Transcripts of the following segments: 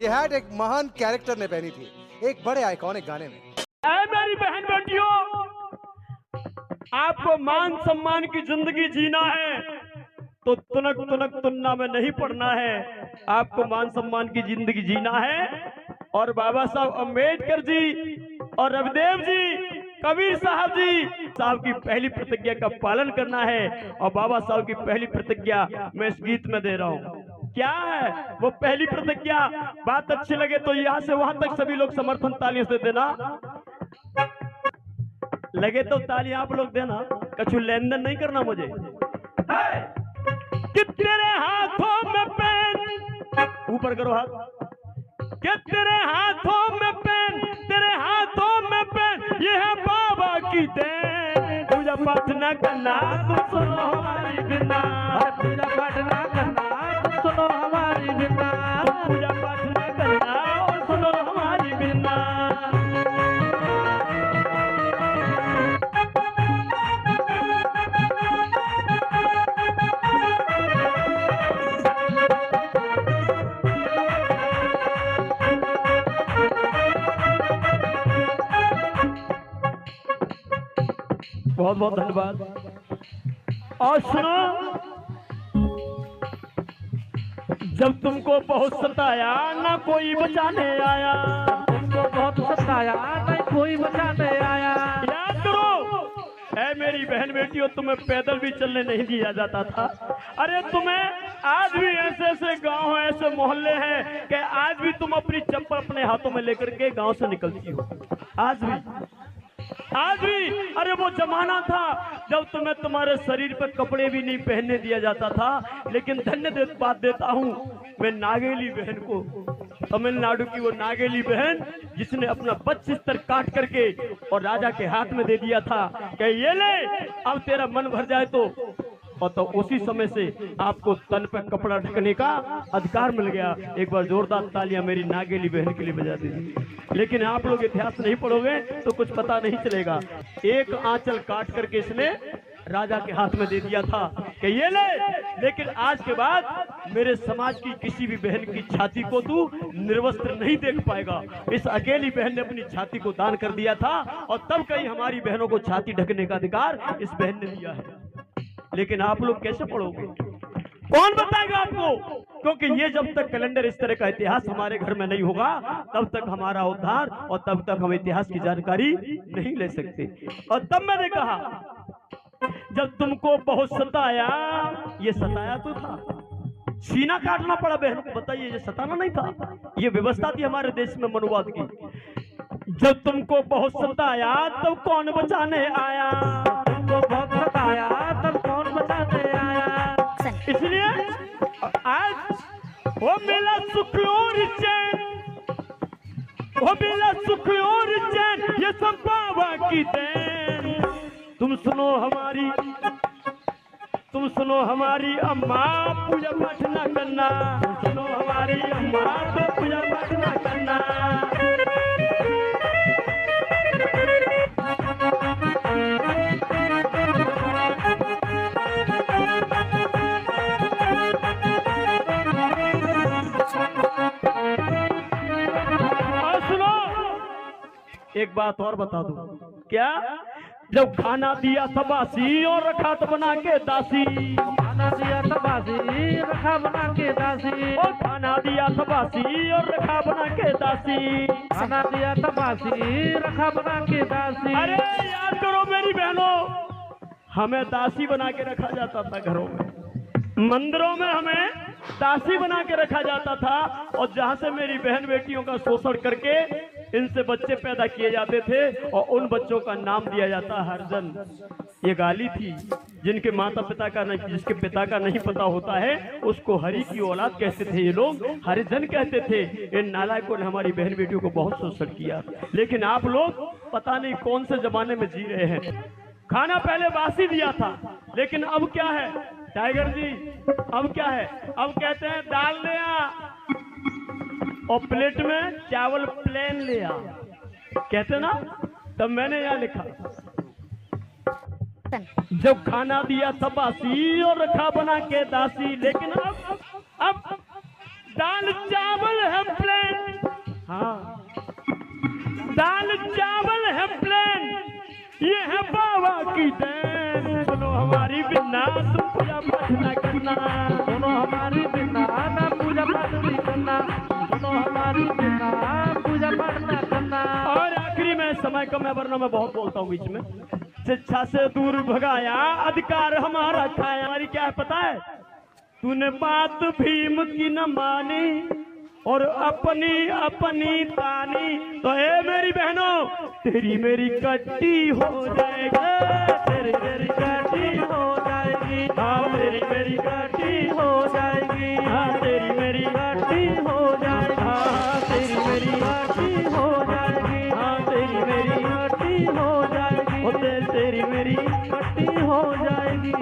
ये हैट एक महान कैरेक्टर ने पहनी थी एक बड़े आइकॉनिक गाने में। ऐ मेरी बहन बेटियों, आपको मान सम्मान की जिंदगी जीना है तो तुनक तुनक तुन्ना में नहीं पड़ना है। आपको मान सम्मान की जिंदगी जीना है और बाबा साहब अम्बेडकर जी और रविदेव जी, कबीर साहब जी साहब की पहली प्रतिज्ञा का पालन करना है। और बाबा साहब की पहली प्रतिज्ञा मैं इस गीत में दे रहा हूँ। क्या है वो पहली प्रतिज्ञा? बात अच्छी लगे तो यहाँ से वहां तक सभी लोग समर्थन तालियों से देना। लगे तो ताली आप लोग देना, कछु लेन देन नहीं करना मुझे। कि तेरे हाथों में पेन, ऊपर करो हाथ, कि तेरे हाथों में पेन, तेरे हाथों में पेन, ये है बाबा की देन। पूजा पाठ न करना तुम सुनो हमारी बिना, पूजा पाठ न करना तुम सुनो हमारी बिना, पूजा पाठ न करना और सुनो हमारी बिना। बहुत बहुत धन्यवाद। और सुनो, जब तुमको बहुत सताया ना कोई बचाने आया, तुमको बहुत सताया ना कोई बचाने आया। याद करो ऐ मेरी बहन बेटियों, तुम्हें पैदल भी चलने नहीं दिया जाता था। अरे तुम्हें आज भी ऐसे ऐसे गांव हैं, ऐसे मोहल्ले हैं कि आज भी तुम अपनी चप्पल अपने हाथों में लेकर के गांव से निकलती हो। आज भी अरे वो जमाना था जब तुम्हें तुम्हारे शरीर पर कपड़े भी नहीं पहनने दिया जाता था। लेकिन बात देता हूँ मैं नागेली बहन को, तमिलनाडु की वो नागेली बहन जिसने अपना 25 तर काट करके और राजा के हाथ में दे दिया था कि ये ले अब तेरा मन भर जाए तो उसी समय से आपको तन पर कपड़ा ढकने का अधिकार मिल गया। एक बार जोरदार तालियां मेरी नागेली बहन के लिए बजा दीजिए। लेकिन आप लोग इतिहास नहीं पढ़ोगे तो कुछ पता नहीं चलेगा। एक आंचल काट करके इसने राजा के हाथ में दे दिया था कि ये ले, लेकिन आज के बाद मेरे समाज की किसी भी बहन की छाती को तू निर्वस्त्र नहीं देख पाएगा। इस अकेली बहन ने अपनी छाती को दान कर दिया था और तब कहीं हमारी बहनों को छाती ढकने का अधिकार इस बहन ने दिया है। लेकिन आप लोग कैसे पढ़ोगे? कौन बताएगा आपको? क्योंकि ये जब तक कैलेंडर इस तरह का इतिहास हमारे घर में नहीं होगा तब तक हमारा उद्धार और तब तक हम इतिहास की जानकारी नहीं ले सकते। और तब मैंने कहा जब तुमको बहुत सताया, ये सताया तो था, सीना काटना पड़ा बहन को, बताइए ये सताना नहीं था, ये व्यवस्था थी हमारे देश में मनुवाद की। जब तुमको बहुत सताया तब कौन बचाने आया, तुमको बहुत सताया तब कौन बचाने आया। इसलिए आज वो मिला सुख और चैन, वो मिला सुख और चैन, ये सब बाबा की देन। तुम सुनो हमारी अम्मा, पूजा पाठ ना करना, तुम सुनो हमारी अम्मा तो पूजा पाठ ना करना। एक बात और बता दूं, क्या? जब खाना दिया था बासी और रखा था बना के दासी, खाना दिया था बासी रखा बना के दासी, और खाना दिया था बासी और रखा बना के दासी, खाना दिया था बासी रखा बना के दासी। अरे याद करो मेरी बहनों, हमें दासी बना के रखा जाता था घरों में, मंदिरों में हमें दासी बना के रखा जाता था। और जहां से मेरी बहन बेटियों का शोषण करके इनसे बच्चे पैदा किए जाते थे और उन बच्चों का नाम दिया जाता हरिजन। ये गाली थी, जिनके माता पिता का नहीं, जिसके पिता का नहीं पता होता है उसको हरि की औलाद कहते थे, ये लोग हरिजन कहते थे। इन नालायकों ने हमारी बहन बेटियों को बहुत शोषण किया। लेकिन आप लोग पता नहीं कौन से जमाने में जी रहे हैं। खाना पहले बासी दिया था, लेकिन अब क्या है टाइगर जी, अब क्या है? अब कहते हैं दाल ले आ और प्लेट में चावल प्लेन ले आ, कहते ना। तब मैंने यहाँ लिखा जब खाना दिया था बासी और रखा बना के दासी, लेकिन अब दाल चावल है प्लेन, हाँ, दाल चावल है प्लेन, ये है बाबा की देन। सुनो हमारी बिना तुम पूजा पाठ न करना, सुनो हमारी बिना ना पूजा पाठ नहीं करना, सुनो हमारी बिना पूजा पाठ न करना। और आखिरी में समय कम है वरना मैं बहुत बोलता हूँ बीच में। शिक्षा से दूर भगाया, अधिकार हमारा खाया। हमारी क्या है पता है? तूने बात भीम की न मानी और अपनी अपनी तानी, तो ए मेरी बहनों तेरी मेरी कट्टी हो जाएगी, तेरी मेरी कट्टी हो जाएगी, हाँ तेरी मेरी कट्टी हो जाएगी, हाँ तेरी मेरी कट्टी हो जाएगी, हाँ तेरी मेरी कट्टी हो जाएगी, हाँ तेरी मेरी कट्टी हो जाएगी, ओ तेरी मेरी कट्टी हो जाएगी।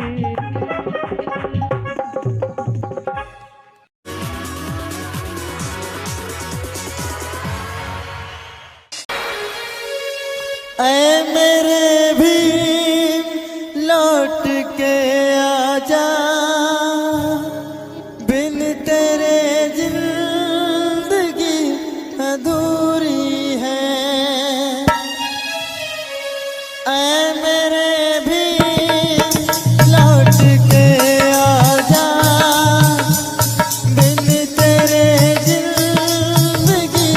ऐ मेरे भीम लौट के आजा, बिन तेरे जिंदगी अधूरी है। ऐ मेरे भीम लौट के आजा, बिन तेरे जिंदगी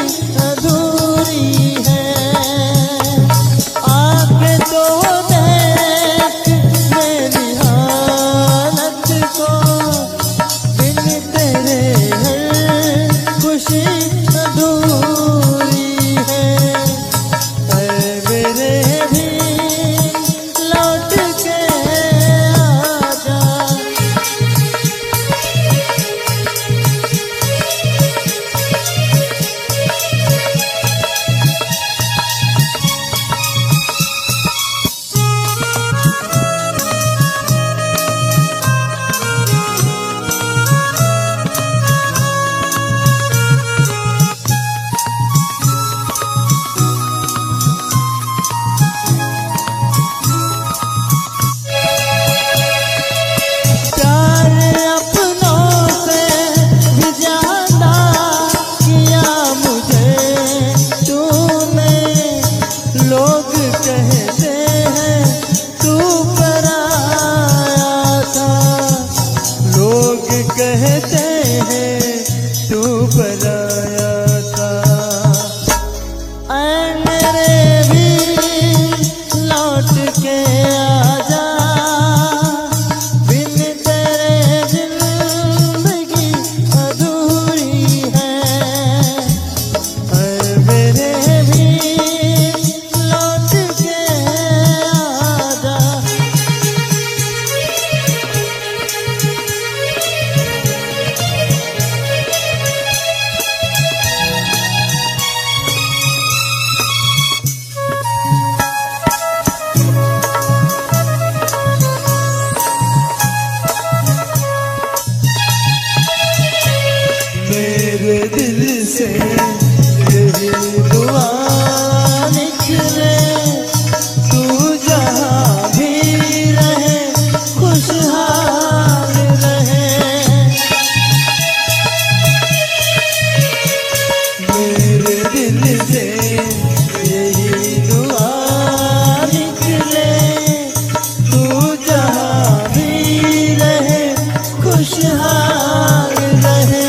अधूरी है। तो देख मेरी हालत को, बिन तेरे हर खुशी अधूरी है। ऐ मेरे भी लौट के आजा। कहते हैं तू पराया था। ऐ मेरे भी लौट के आजा, बिन तेरे जिंदगी अधूरी है। ऐ मेरे भी लौट के आजा। मेरे दिल से यही दुआ निकले, तू जहाँ भी रहे खुशहाल रहे। मेरे दिल से यही दुआ निकले, तू जहाँ भी रहे खुशहाल रहे।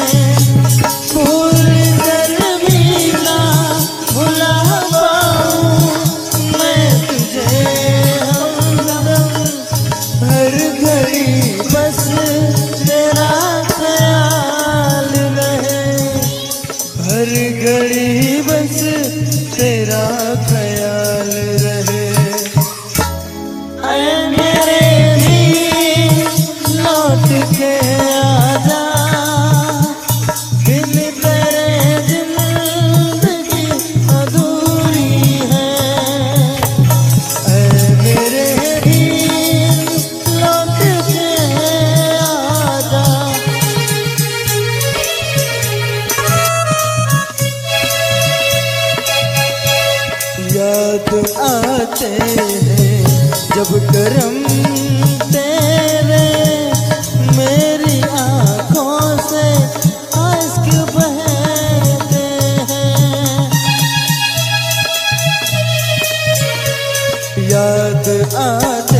भूल कर भी ना भुला पाऊं मैं तुझे हमदम, हर घड़ी बस तेरा ख्याल रहे, हर घड़ी बस तेरा ख्याल रहे। ऐ मेरे भी लौट के आजा, बिन तेरे जिंदगी अधूरी है। ऐ मेरे भी लौट के आजा। याद आते हैं जब करम तेरे, मेरी आँखों से अश्क बहते हैं। आते